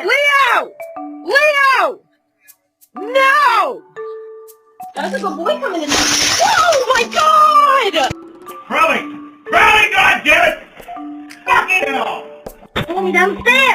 Leo! Leo! No! That's a good boy coming in. Oh my God! Crowley! Crowley, goddammit! Fucking hell! Pull me downstairs.